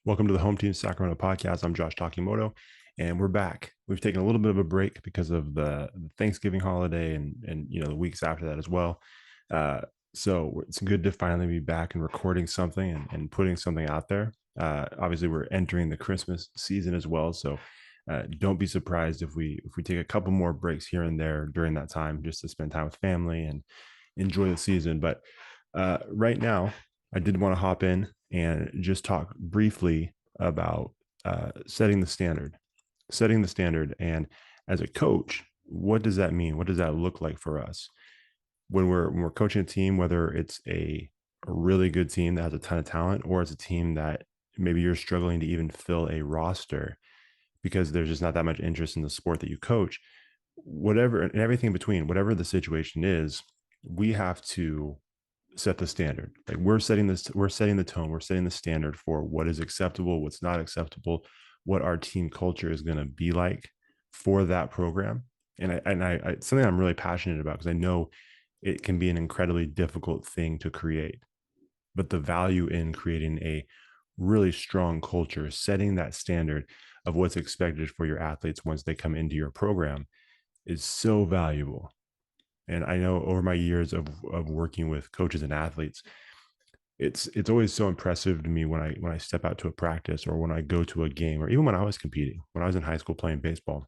Welcome to the Home Team Sacramento podcast. I'm Josh Takimoto, and we're back. We've taken a little bit of a break because of the Thanksgiving holiday and the weeks after that as well. So it's good to finally be back and recording something and putting something out there. Obviously, we're entering the Christmas season as well, so don't be surprised if we take a couple more breaks here and there during that time, just to spend time with family and enjoy the season. But right now, I did want to hop in and just talk briefly about setting the standard. Setting the standard. And as a coach, what does that mean? What does that look like for us when we're coaching a team, whether it's a really good team that has a ton of talent, or it's a team that maybe you're struggling to even fill a roster because there's just not that much interest in the sport that you coach, whatever, and everything in between, whatever the situation is, we have to set the standard. Like we're setting the tone, we're setting the standard for what is acceptable, what's not acceptable, what our team culture is going to be like for that program. And it's something I'm really passionate about because I know it can be an incredibly difficult thing to create. But the value in creating a really strong culture, setting that standard of what's expected for your athletes once they come into your program is so valuable. And I know over my years of working with coaches and athletes, it's always so impressive to me when I step out to a practice or when I go to a game or even when I was competing, when I was in high school playing baseball.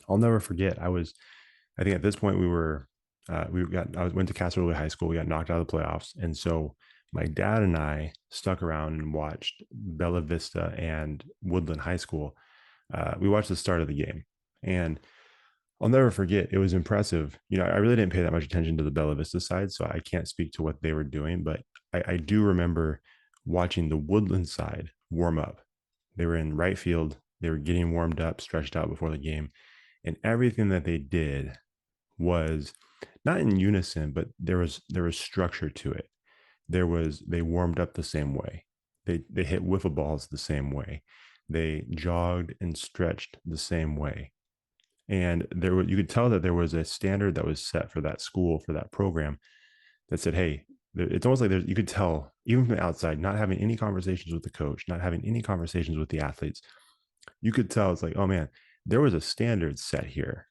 I'll never forget. I think at this point I went to Castlewood High School. We got knocked out of the playoffs. And so my dad and I stuck around and watched Bella Vista and Woodland High School. We watched the start of the game. And I'll never forget. It was impressive. I really didn't pay that much attention to the Bella Vista side, so I can't speak to what they were doing, but I do remember watching the Woodland side warm up. They were in right field. They were getting warmed up, stretched out before the game. And everything that they did was not in unison, but there was structure to it. They warmed up the same way. They hit wiffle balls the same way. They jogged and stretched the same way, and you could tell that there was a standard that was set for that school, for that program, that said, hey, it's almost like you could tell, even from the outside, not having any conversations with the coach, not having any conversations with the athletes, you could tell it's like, oh man, there was a standard set here.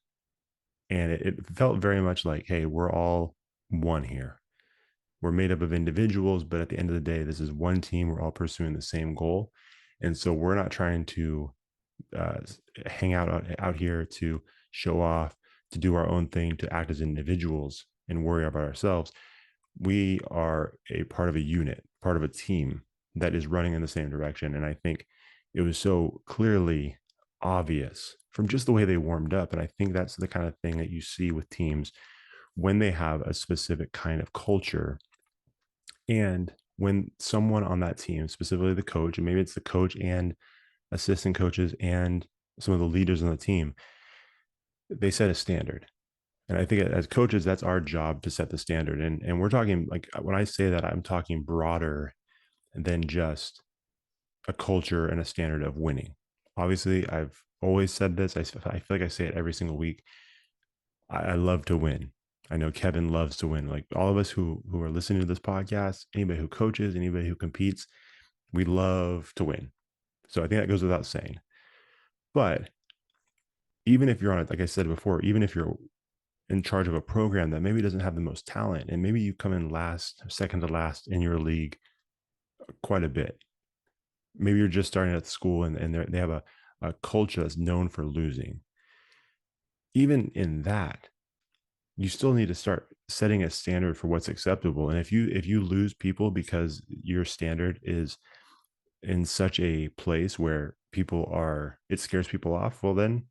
And it felt very much like, hey, we're all one here. We're made up of individuals, but at the end of the day, this is one team. We're all pursuing the same goal. And so we're not trying to uh, hang out here to show off, to do our own thing, to act as individuals and worry about ourselves. We are a part of a unit, part of a team that is running in the same direction. And I think it was so clearly obvious from just the way they warmed up. And I think that's the kind of thing that you see with teams when they have a specific kind of culture, and when someone on that team, specifically the coach, and maybe it's the coach and assistant coaches and some of the leaders on the team, they set a standard. And I think as coaches, that's our job to set the standard. And we're talking, like, when I say that, I'm talking broader than just a culture and a standard of winning. Obviously, I've always said this. I feel like I say it every single week. I love to win. I know Kevin loves to win. Like all of us who are listening to this podcast, anybody who coaches, anybody who competes, we love to win. So I think that goes without saying. But even if you're on it, like I said before, even if you're in charge of a program that maybe doesn't have the most talent, and maybe you come in last, second to last in your league quite a bit. Maybe you're just starting at the school and they have a culture that's known for losing. Even in that, you still need to start setting a standard for what's acceptable. And if you lose people because your standard is in such a place where it scares people off, well, then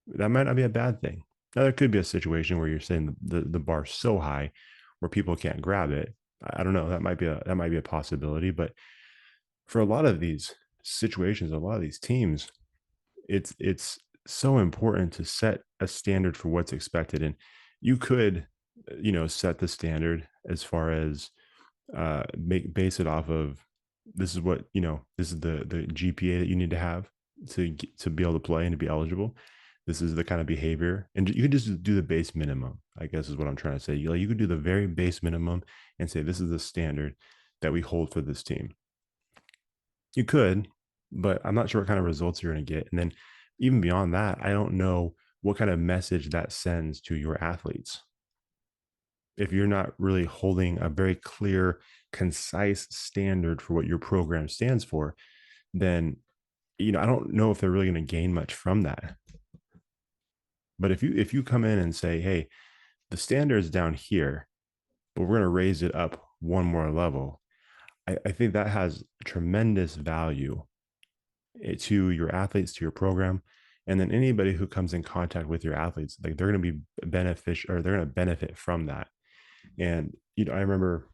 that might not be a bad thing. Now, there could be a situation where you're saying the bar so high where people can't grab it. I don't know. That might be a possibility. But for a lot of these situations, a lot of these teams, it's so important to set a standard for what's expected. And you could, set the standard as far as base it off of, this is the GPA that you need to have to be able to play and to be eligible. This is the kind of behavior, and you could just do the base minimum, I guess is what I'm trying to say. You could do the very base minimum and say, this is the standard that we hold for this team. You could, but I'm not sure what kind of results you're going to get. And then even beyond that, I don't know what kind of message that sends to your athletes. If you're not really holding a very clear, concise standard for what your program stands for, then I don't know if they're really going to gain much from that. But if you come in and say, hey, the standard is down here, but we're going to raise it up one more level, I think that has tremendous value to your athletes, to your program. And then anybody who comes in contact with your athletes, like they're going to be beneficial, or they're going to benefit from that. And I remember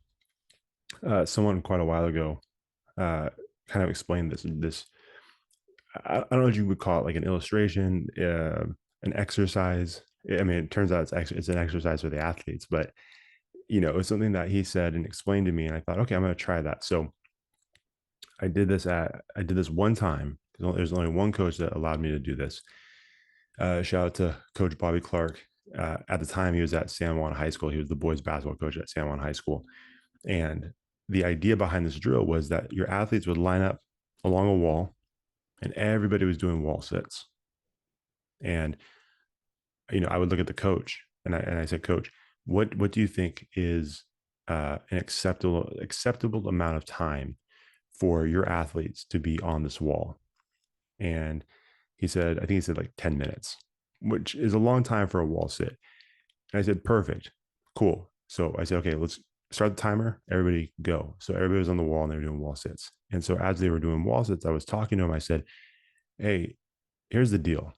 someone quite a while ago uh, kind of explained this. I don't know if you would call it like an illustration, an exercise. I mean, it turns out it's an exercise for the athletes, but it was something that he said and explained to me, and I thought, okay, I'm going to try that. So I did this one time. There's only one coach that allowed me to do this. Shout out to Coach Bobby Clark. At the time, he was at San Juan High School. He was the boys basketball coach at San Juan High School. And the idea behind this drill was that your athletes would line up along a wall, and everybody was doing wall sits. And I would look at the coach, and I said, Coach, what do you think is an acceptable amount of time for your athletes to be on this wall? And he said, I think he said like 10 minutes, which is a long time for a wall sit. And I said, perfect, cool. So I said, okay, let's start the timer. Everybody go. So everybody was on the wall and they were doing wall sits. And so as they were doing wall sits, I was talking to him. I said, hey, here's the deal.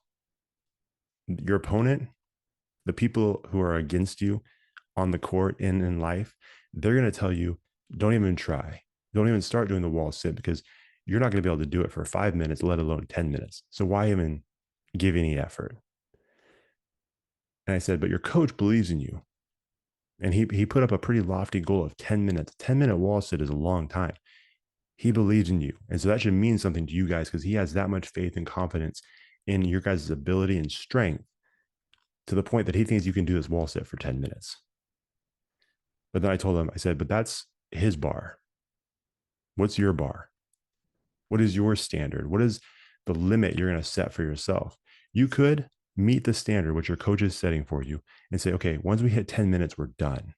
Your opponent, the people who are against you on the court and in life, they're going to tell you, don't even try. Don't even start doing the wall sit, because you're not going to be able to do it for 5 minutes, let alone 10 minutes. So why even give any effort? And I said, but your coach believes in you. And he put up a pretty lofty goal of 10 minutes. 10-minute wall sit is a long time. He believes in you. And so that should mean something to you guys, because he has that much faith and confidence in your guys' ability and strength, to the point that he thinks you can do this wall sit for 10 minutes. But then I told him, I said, but that's his bar. What's your bar? What is your standard? What is the limit you're going to set for yourself? You could meet the standard, which your coach is setting for you, and say, okay, once we hit 10 minutes, we're done.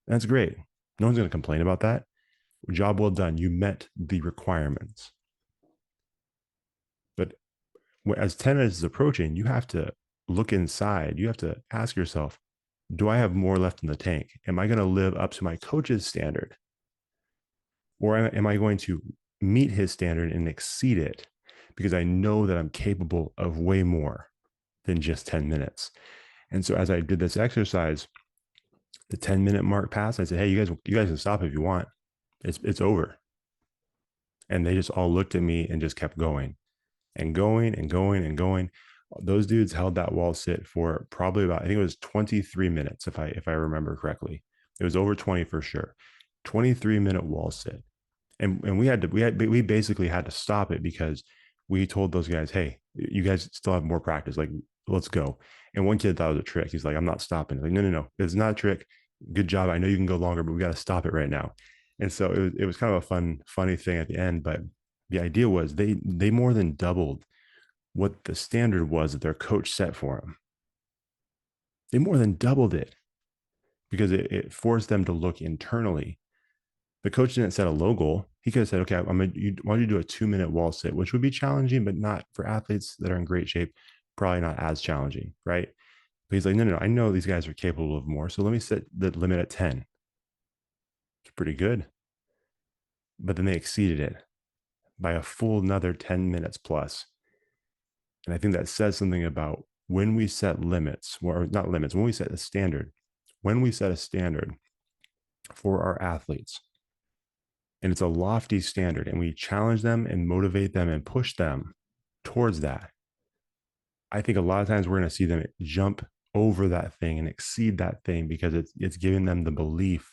That's great. No one's going to complain about that. Job well done. You met the requirements. But as 10 minutes is approaching, you have to look inside. You have to ask yourself, do I have more left in the tank? Am I going to live up to my coach's standard? Or am I going to meet his standard and exceed it, because I know that I'm capable of way more than just 10 minutes? And so as I did this exercise, the 10-minute mark passed. I said, hey, you guys can stop if you want. It's over. And they just all looked at me and just kept going and going and going and going. Those dudes held that wall sit for probably about, I think it was 23 minutes, if I remember correctly. It was over 20 for sure. 23-minute wall sit. And we basically had to stop it, because we told those guys, hey, you guys still have more practice. Like, let's go. And one kid thought it was a trick. He's like, I'm not stopping. Like, no. It's not a trick. Good job. I know you can go longer, but we got to stop it right now. And so it was kind of a funny thing at the end. But the idea was they more than doubled what the standard was that their coach set for them. They more than doubled it, because it forced them to look internally. The coach didn't set a low goal. He could have said, okay, why don't you do a 2-minute wall sit, which would be challenging, but not for athletes that are in great shape, probably not as challenging, right? But he's like, no, I know these guys are capable of more. So let me set the limit at 10. It's pretty good. But then they exceeded it by a full another 10 minutes plus. And I think that says something about when we set limits, or not limits, when we set a standard for our athletes, and it's a lofty standard, and we challenge them and motivate them and push them towards that, I think a lot of times we're going to see them jump over that thing and exceed that thing, because it's giving them the belief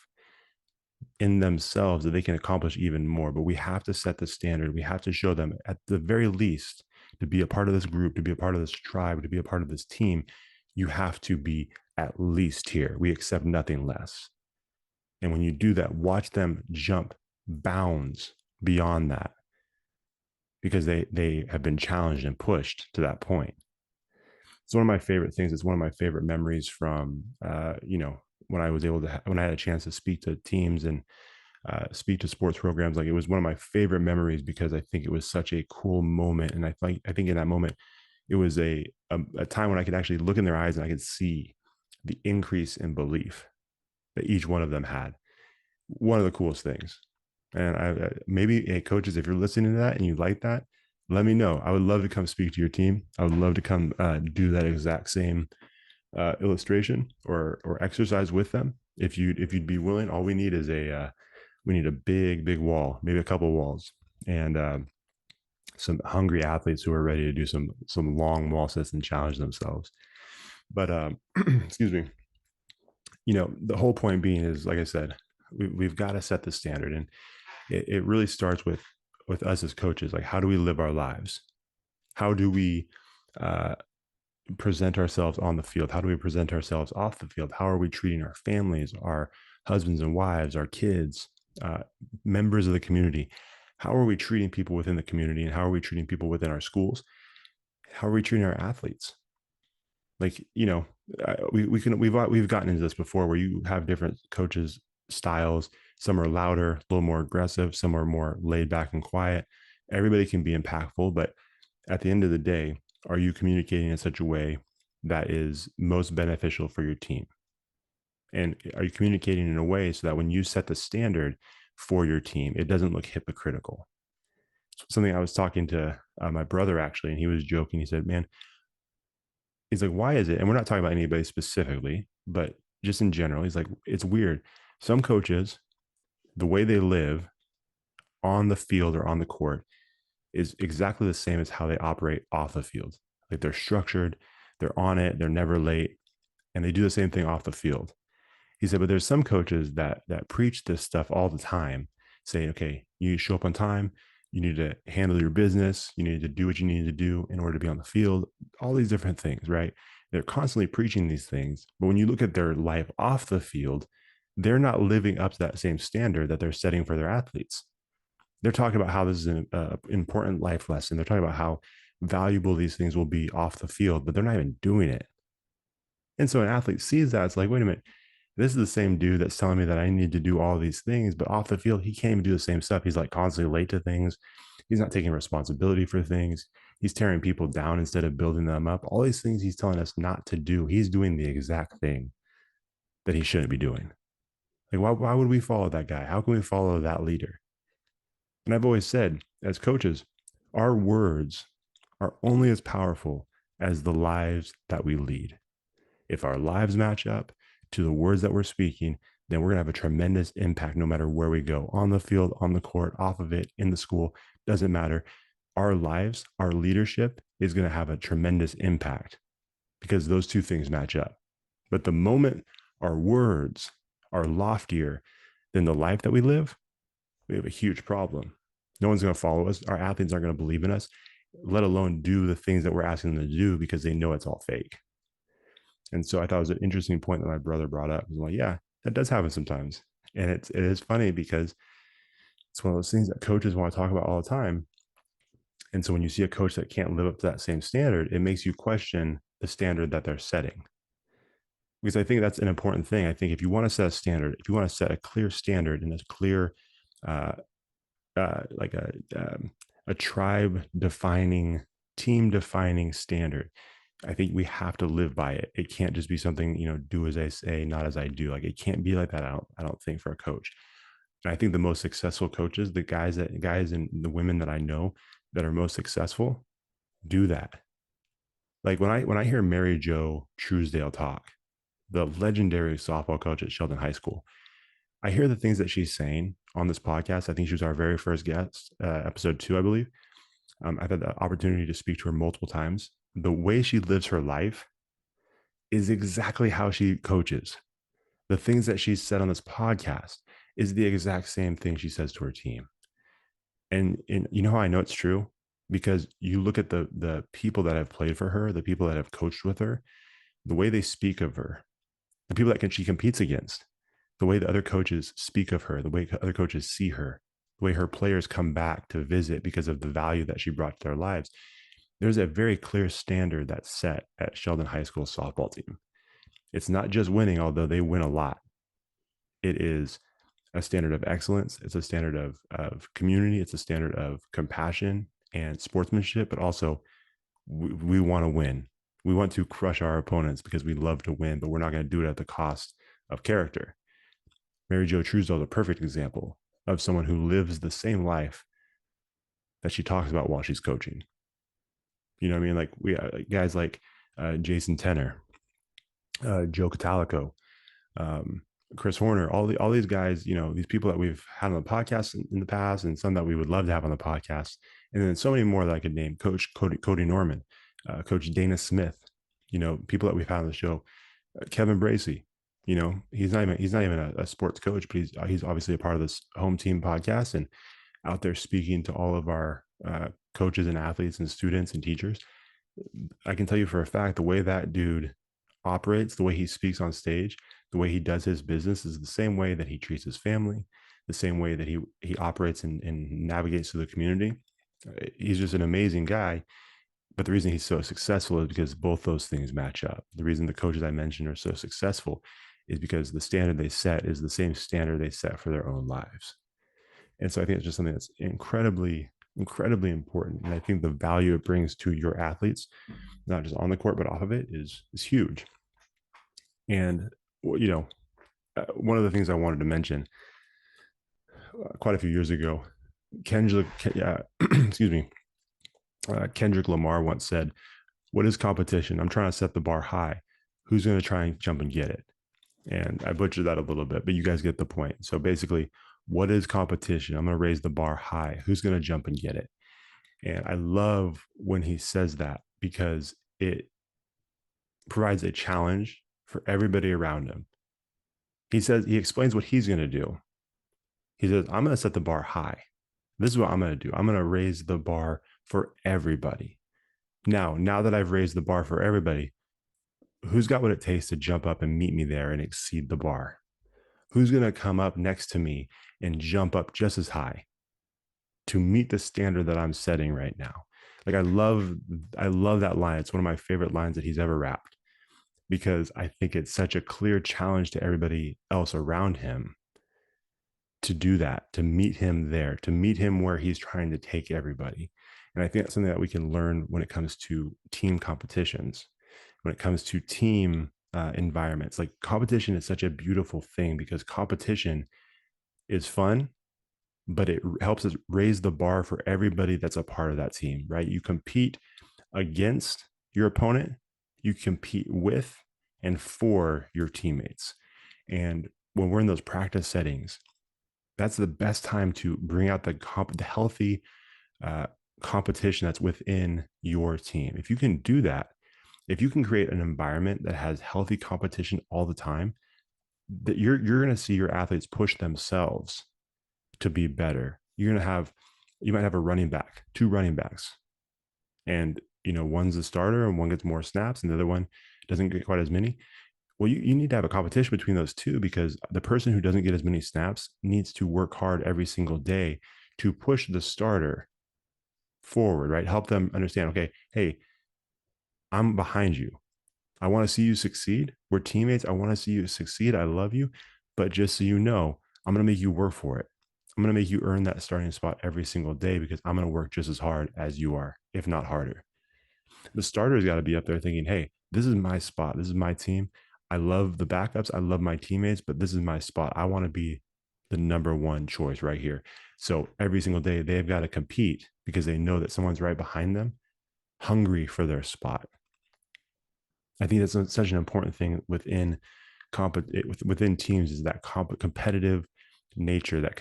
in themselves that they can accomplish even more. But we have to set the standard. We have to show them, at the very least, to be a part of this group, to be a part of this tribe, to be a part of this team, you have to be at least here. We accept nothing less. And when you do that, watch them jump bounds beyond that. because they have been challenged and pushed to that point. It's one of my favorite things. It's one of my favorite memories from when I was able to when I had a chance to speak to teams and speak to sports programs. Like, it was one of my favorite memories because I think it was such a cool moment, and I think in that moment it was a time when I could actually look in their eyes and I could see the increase in belief that each one of them had. One of the coolest things. And maybe, hey, coaches, if you're listening to that and you like that, let me know. I would love to come speak to your team. I would love to come do that exact same illustration or exercise with them. If you'd be willing, all we need is we need a big wall, maybe a couple walls, and some hungry athletes who are ready to do some long wall sits and challenge themselves. But excuse me, the whole point being is, like I said, we've got to set the standard, and it really starts with us as coaches. Like, how do we live our lives? How do we uh, present ourselves on the field? How do we present ourselves off the field? How are we treating our families, our husbands and wives, our kids, uh, members of the community? How are we treating people within the community, and how are we treating people within our schools? How are we treating our athletes? Like, we've gotten into this before, where you have different coaches styles. Some are louder, a little more aggressive, some are more laid back and quiet. Everybody can be impactful, but at the end of the day, are you communicating in such a way that is most beneficial for your team? And are you communicating in a way so that when you set the standard for your team, it doesn't look hypocritical? Something I was talking to my brother, actually, and he was joking. He said, man, he's like, why is it? And we're not talking about anybody specifically, but just in general, he's like, it's weird. Some coaches, the way they live on the field or on the court is exactly the same as how they operate off the field. Like, they're structured, they're on it, they're never late, and they do the same thing off the field. He said, but there's some coaches that preach this stuff all the time, saying, okay, you show up on time, you need to handle your business, you need to do what you need to do in order to be on the field, all these different things, right? They're constantly preaching these things, but when you look at their life off the field, they're not living up to that same standard that they're setting for their athletes. They're talking about how this is an important life lesson. They're talking about how valuable these things will be off the field, but they're not even doing it. And so an athlete sees that, it's like, wait a minute, this is the same dude that's telling me that I need to do all these things, but off the field, he can't even do the same stuff. He's like constantly late to things. He's not taking responsibility for things. He's tearing people down instead of building them up. All these things he's telling us not to do. He's doing the exact thing that he shouldn't be doing. Like, why would we follow that guy? How can we follow that leader? And I've always said, as coaches, our words are only as powerful as the lives that we lead. If our lives match up to the words that we're speaking, then we're going to have a tremendous impact no matter where we go, on the field, on the court, off of it, in the school, doesn't matter. Our lives, our leadership is going to have a tremendous impact because those two things match up. But the moment our words are loftier than the life that we live, we have a huge problem. No one's going to follow us. Our athletes aren't going to believe in us, let alone do the things that we're asking them to do, because they know it's all fake. And so I thought it was an interesting point that my brother brought up. I'm like, yeah, that does happen sometimes. And it is funny because it's one of those things that coaches want to talk about all the time. And so when you see a coach that can't live up to that same standard, it makes you question the standard that they're setting. Because I think that's an important thing. I think if you want to set a standard, if you want to set a clear standard and a clear, uh, like a tribe defining, team defining standard, I think we have to live by it. It can't just be something, do as I say, not as I do. Like, it can't be like that. I don't think, for a coach. And I think the most successful coaches, the guys and the women that I know that are most successful, do that. Like, when I hear Mary Jo Truesdale talk, the legendary softball coach at Sheldon High School, I hear the things that she's saying on this podcast. I think she was our very first guest, episode 2, I believe. I've had the opportunity to speak to her multiple times. The way she lives her life is exactly how she coaches. The things that she's said on this podcast is the exact same thing she says to her team. And you know how I know it's true? Because you look at the people that have played for her, the people that have coached with her, the way they speak of her, the people that she competes against, the way the other coaches speak of her, the way other coaches see her, the way her players come back to visit because of the value that she brought to their lives. There's a very clear standard that's set at Sheldon High School softball team. It's not just winning, although they win a lot. It is a standard of excellence. It's a standard of community. It's a standard of compassion and sportsmanship, but also we want to win. We want to crush our opponents because we love to win, but we're not going to do it at the cost of character. Mary Jo Truesdale is a perfect example of someone who lives the same life that she talks about while she's coaching. You know what I mean? Like we guys like Jason Tenner, Joe Catalico, um, Chris Horner, all these guys, you know, these people that we've had on the podcast in the past, and some that we would love to have on the podcast, and then so many more that I could name. Coach Cody Norman, Coach Dana Smith, you know, people that we've had on the show. Kevin Bracey, you know, he's not even a sports coach, but he's obviously a part of this home team podcast and out there speaking to all of our coaches and athletes and students and teachers. I can tell you for a fact the way that dude operates, the way he speaks on stage, the way he does his business is the same way that he treats his family, the same way that he operates and navigates through the community. He's just an amazing guy. But the reason he's so successful is because both those things match up. The reason the coaches I mentioned are so successful is because the standard they set is the same standard they set for their own lives. And so I think it's just something that's incredibly, incredibly important. And I think the value it brings to your athletes, not just on the court, but off of it, is huge. And, you know, one of the things I wanted to mention quite a few years ago, Kendrick, excuse me, Kendrick Lamar once said, "What is competition? I'm trying to set the bar high. Who's going to try and jump and get it?" And I butchered that a little bit, but you guys get the point. So basically, what is competition? I'm going to raise the bar high. Who's going to jump and get it? And I love when he says that because it provides a challenge for everybody around him. He explains what he's going to do. He says, I'm going to set the bar high. This is what I'm going to do. I'm going to raise the bar for everybody. Now that I've raised the bar for everybody, who's got what it takes to jump up and meet me there and exceed the bar? Who's going to come up next to me and jump up just as high to meet the standard that I'm setting right now? Like I love that line. It's one of my favorite lines that he's ever rapped because I think it's such a clear challenge to everybody else around him to do that, to meet him there, to meet him where he's trying to take everybody. And I think that's something that we can learn when it comes to team competitions, when it comes to team environments. Like competition is such a beautiful thing because competition is fun, but it helps us raise the bar for everybody that's a part of that team, right? You compete against your opponent, you compete with and for your teammates. And when we're in those practice settings, that's the best time to bring out the healthy competition that's within your team. If you can do that, if you can create an environment that has healthy competition all the time, that you're going to see your athletes push themselves to be better. You might have a running back, two running backs, and you know one's a starter and one gets more snaps, and the other one doesn't get quite as many. Well, you need to have a competition between those two because the person who doesn't get as many snaps needs to work hard every single day to push the starter forward, right? Help them understand, okay, hey, I'm behind you. I want to see you succeed. We're teammates. I want to see you succeed. I love you. But just so you know, I'm going to make you work for it. I'm going to make you earn that starting spot every single day because I'm going to work just as hard as you are, if not harder. The starter's got to be up there thinking, hey, this is my spot. This is my team. I love the backups. I love my teammates, but this is my spot. I want to be the number one choice right here. So every single day they've got to compete because they know that someone's right behind them, hungry for their spot. I think that's such an important thing within teams is that competitive nature, that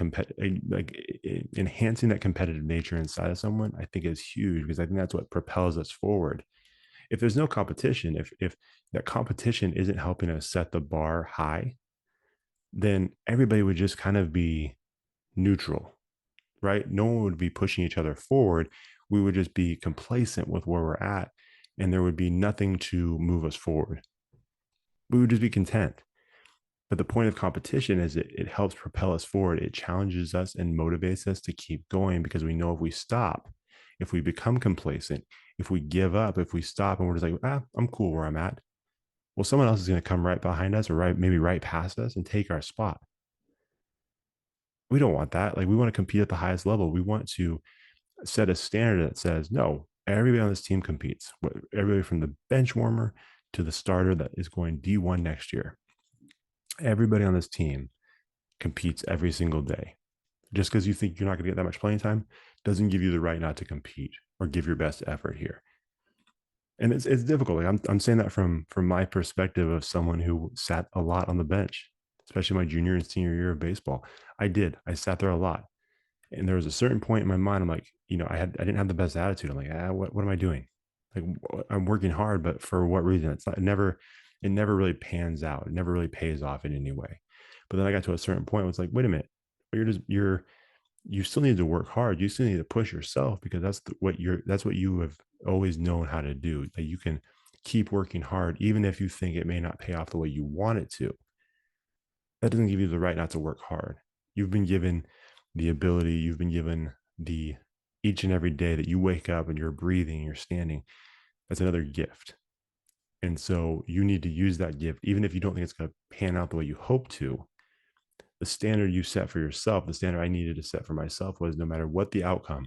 enhancing that competitive nature inside of someone. I think is huge because I think that's what propels us forward. If there's no competition, if that competition isn't helping us set the bar high, then everybody would just kind of be neutral, right? No one would be pushing each other forward. We would just be complacent with where we're at, and there would be nothing to move us forward. We would just be content. But the point of competition is it helps propel us forward. It challenges us and motivates us to keep going because we know if we stop, if we become complacent, if we give up, if we stop and we're just like, I'm cool where I'm at. Well, someone else is going to come right behind us or maybe right past us and take our spot. We don't want that. Like we want to compete at the highest level. We want to set a standard that says, no, everybody on this team competes. Everybody from the bench warmer to the starter that is going D1 next year. Everybody on this team competes every single day. Just because you think you're not going to get that much playing time doesn't give you the right not to compete or give your best effort here. And it's difficult. Like I'm saying that from my perspective of someone who sat a lot on the bench, especially my junior and senior year of baseball. I sat there a lot. And there was a certain point in my mind, I'm like, I didn't have the best attitude. I'm like, what am I doing? Like I'm working hard, but for what reason? It's not, it never really pans out. It never really pays off in any way. But then I got to a certain point where it's like, wait a minute, you still need to work hard. You still need to push yourself because that's what you have always known how to do. That you can keep working hard, even if you think it may not pay off the way you want it to. That doesn't give you the right not to work hard. You've been given the ability, you've been given the each and every day that you wake up and you're breathing, you're standing. That's another gift. And so you need to use that gift, even if you don't think it's going to pan out the way you hope to. The standard you set for yourself, the standard I needed to set for myself was no matter what the outcome,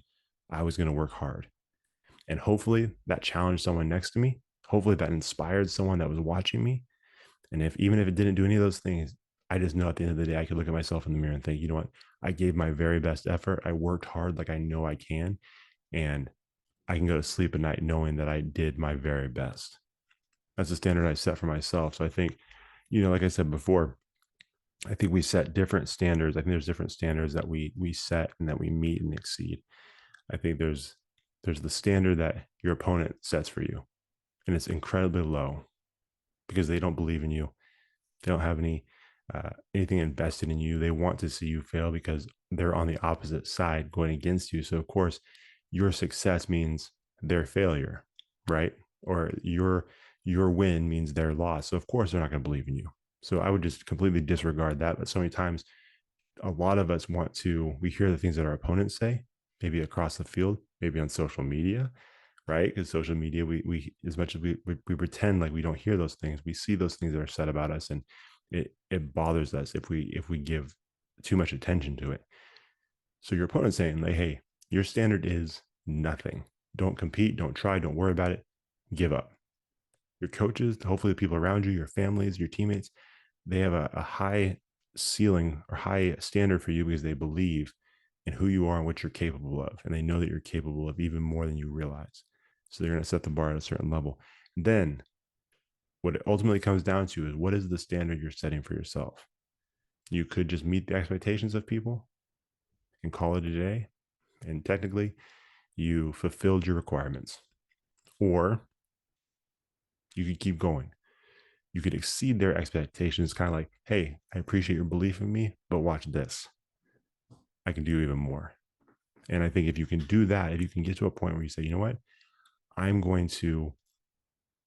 I was going to work hard. And hopefully that challenged someone next to me. Hopefully that inspired someone that was watching me. And even if it didn't do any of those things, I just know at the end of the day, I could look at myself in the mirror and think, you know what? I gave my very best effort. I worked hard like I know I can. And I can go to sleep at night knowing that I did my very best. That's the standard I set for myself. So I think, like I said before, I think we set different standards. I think there's different standards that we set and that we meet and exceed. I think there's the standard that your opponent sets for you, and it's incredibly low because they don't believe in you. They don't have anything invested in you. They want to see you fail because they're on the opposite side going against you. So of course, your success means their failure, right? Or your win means their loss. So of course they're not going to believe in you. So I would just completely disregard that. But so many times, a lot of us we hear the things that our opponents say, maybe across the field, maybe on social media, right? Because social media, we as much as we pretend like we don't hear those things, we see those things that are said about us, and it bothers us if we give too much attention to it. So your opponent's saying like, hey, your standard is nothing. Don't compete, don't try, don't worry about it, give up. Your coaches, hopefully the people around you, your families, your teammates, they have a high ceiling or high standard for you because they believe in who you are and what you're capable of. And they know that you're capable of even more than you realize. So they're going to set the bar at a certain level. Then what it ultimately comes down to is what is the standard you're setting for yourself? You could just meet the expectations of people and call it a day. And technically, you fulfilled your requirements. Or you could keep going. You could exceed their expectations, kind of like, hey, I appreciate your belief in me, but watch this. I can do even more. And I think if you can do that, if you can get to a point where you say, you know what, I'm going to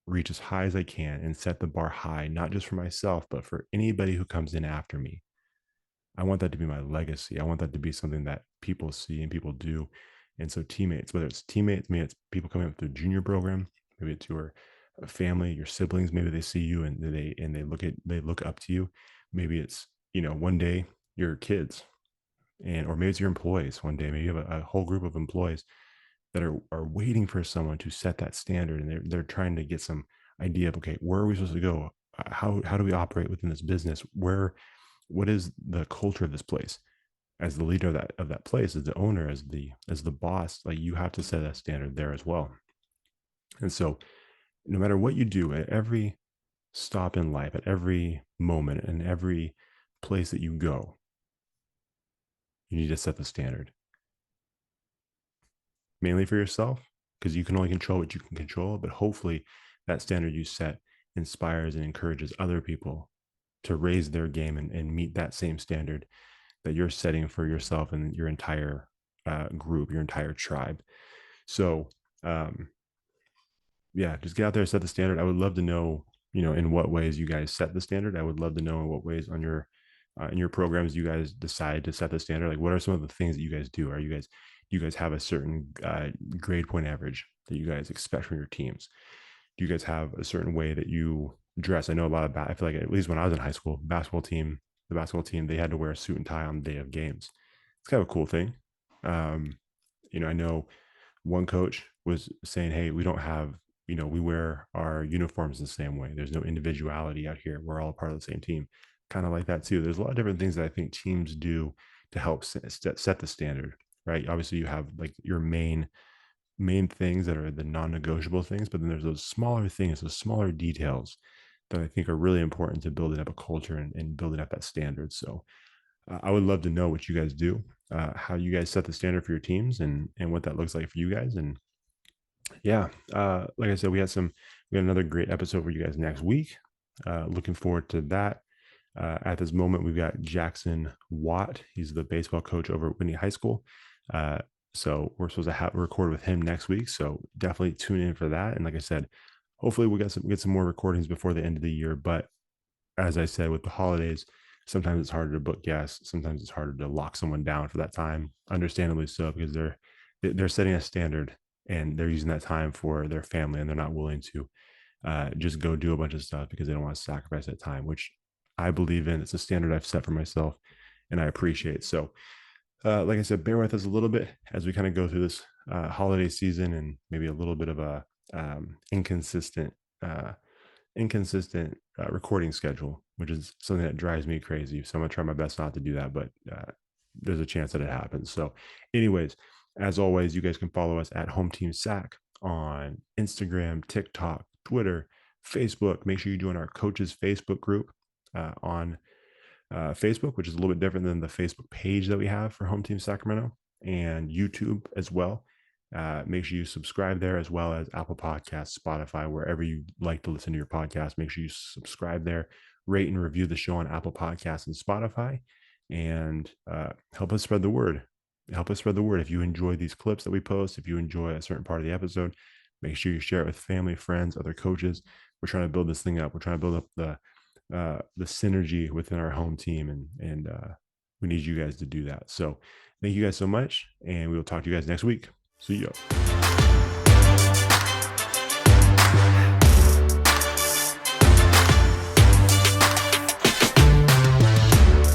reach as high as I can and set the bar high, not just for myself, but for anybody who comes in after me. I want that to be my legacy. I want that to be something that people see and people do. And so teammates, whether it's teammates, maybe it's people coming up through the junior program, maybe it's your family, your siblings, maybe they see you and they look up to you. Maybe it's, one day your kids or maybe it's your employees one day. Maybe you have a whole group of employees that are waiting for someone to set that standard, and they're trying to get some idea of, okay, where are we supposed to go? How do we operate within this business? What is the culture of this place? As the leader of that place, as the owner, as the boss, like you have to set that standard there as well. And so no matter what you do at every stop in life, at every moment, and every place that you go, you need to set the standard mainly for yourself, because you can only control what you can control. But hopefully that standard you set inspires and encourages other people to raise their game and meet that same standard that you're setting for yourself and your entire group, your entire tribe. So, yeah, just get out there and set the standard. I would love to know in what ways you guys set the standard. I would love to know in what ways on your in your programs you guys decide to set the standard. Like, what are some of the things that you guys do? Do you guys have a certain grade point average that you guys expect from your teams? Do you guys have a certain way that you dress? I know a lot about. I feel like at least when I was in high school, the basketball team, they had to wear a suit and tie on the day of games. It's kind of a cool thing. Um, I know one coach was saying, "Hey, we don't have, we wear our uniforms the same way. There's no individuality out here. We're all part of the same team." Kind of like that too. There's a lot of different things that I think teams do to help set the standard, right? Obviously, you have like your main things that are the non-negotiable things, but then there's those smaller things, those smaller details that I think are really important to building up a culture and building up that standard. So I would love to know what you guys do, how you guys set the standard for your teams, and what that looks like for you guys. And yeah, like I said, we got another great episode for you guys next week. Looking forward to that. At this moment, we've got Jackson Watt. He's the baseball coach over at Whitney High School. Uh, so we're supposed to record with him next week. So definitely tune in for that. And like I said, hopefully we get some more recordings before the end of the year. But as I said, with the holidays, sometimes it's harder to book guests. Sometimes it's harder to lock someone down for that time. Understandably so, because they're setting a standard and they're using that time for their family, and they're not willing to just go do a bunch of stuff because they don't want to sacrifice that time, which I believe in. It's a standard I've set for myself, and I appreciate. So, like I said, bear with us a little bit as we kind of go through this holiday season and maybe a little bit of a inconsistent recording schedule, which is something that drives me crazy. So I'm gonna try my best not to do that, but there's a chance that it happens. So, anyways, as always, you guys can follow us at Home Team Sac on Instagram, TikTok, Twitter, Facebook. Make sure you join our coaches Facebook group on Facebook, which is a little bit different than the Facebook page that we have for Home Team Sacramento, and YouTube as well. Make sure you subscribe there, as well as Apple Podcasts, Spotify, wherever you like to listen to your podcast. Make sure you subscribe there, rate and review the show on Apple Podcasts and Spotify, and help us spread the word. Help us spread the word. If you enjoy these clips that we post, if you enjoy a certain part of the episode, make sure you share it with family, friends, other coaches. We're trying to build this thing up. We're trying to build up the synergy within our home team, and we need you guys to do that. So thank you guys so much, and we will talk to you guys next week. See ya.